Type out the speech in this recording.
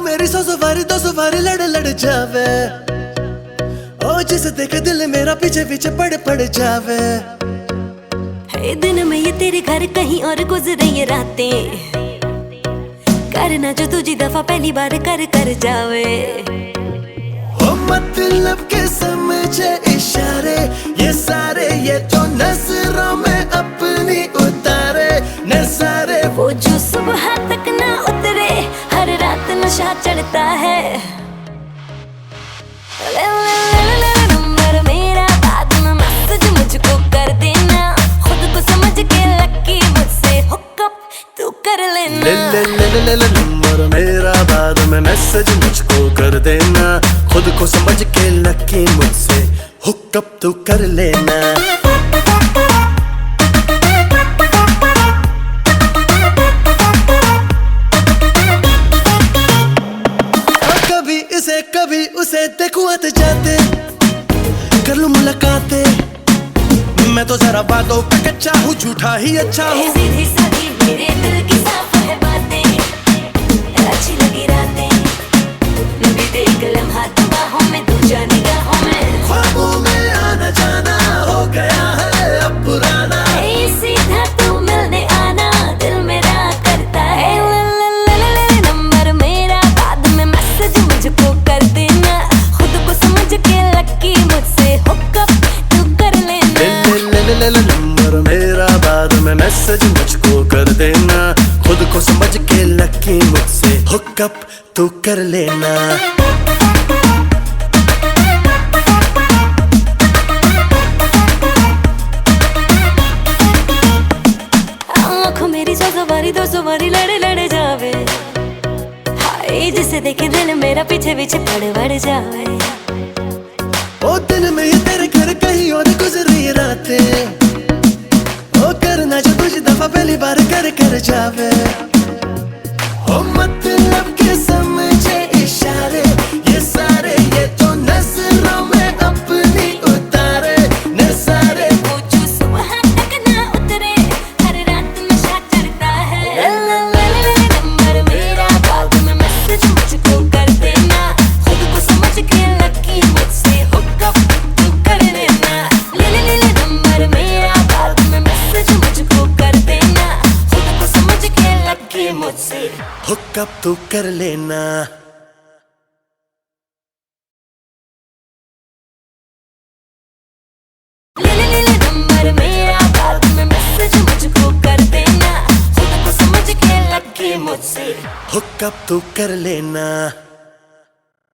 मेरी 100 सवारी 200 सवारी लड़ जावे। ओ जिसे देखे दिल मेरा पीछे पीछे पड़ जावे। है दिन में ये तेरे घर कहीं और गुजरे ये रातें, करना जो तुझी दफा पहली बार कर जावे। हो मतलब के समझे इशारे ये सारे, ये तो नजरों में अपनी उतारे नजारे। वो जो सुबह तक ना उतरे, हर रात नशा चढ़ता है। नंबर मेरा बाद में मैसेज मुझको कर देना, खुद को समझ के लकी मुझसे हुकअप तू कर लेना। नंबर मेरा बाद में मैसेज मुझको कर देना, खुद को समझ के लकी मुझसे हुकअप तू कर लेना। कभी उसे देखूं आते जाते, कर लूं मुलाकातें। मैं तो जरा बातों पे कच्चा हूँ, झूठा ही अच्छा हूँ। सीधी सादी मेरे दिल की साफ है बातें, अच्छी लगी रातें, बीते एक लम्हा तो बाहों में, दूजा निगाहों में। ख्वाबों में आना जाना हो गया है अब पुराना। सीधा तू मिलने आना, दिल मेरा करता है। नंबर मेरा बाद में मैसेज मुझको कर देना, खुद को समझ के लकी मुझसे हुकअप तू कर लेना। नंबर मेरा बाद में मैसेज मुझको कर देना, खुद को समझ के लकी मुझसे हुकअप तू कर लेना। आँखों मेरी 100 सवारी 200 सवारी लड़ जावे। हाय जिसे देखे दिल मेरा पीछे पीछे पड़ जावे। ओ दिन में ये तेरे घर कहीं और गुजरी रातें, ओ करना जो तुझे दफा पहली बार कर जावे। ओ मतलब के समझे इशारे ये सारे, ये तो नजरों में अपनी उतारे नजारे। वो जो सुबह तक ना उतरे, हर रात नशा चढ़ता है। नंबर मेरा बाद में मैसेज मुझको कर देना, खुद को समझ के लकी मुझसे हुकअप तू कर लेना। नंबर मेरा बाद में मैसेज मुझको कर देना, खुद को समझ के लकी मुझसे हुकअप तू कर लेना। नंबर मेरा बाद में मैसेज मुझको कर देना, खुद को समझ के लकी मुझसे हुकअप तू कर लेना।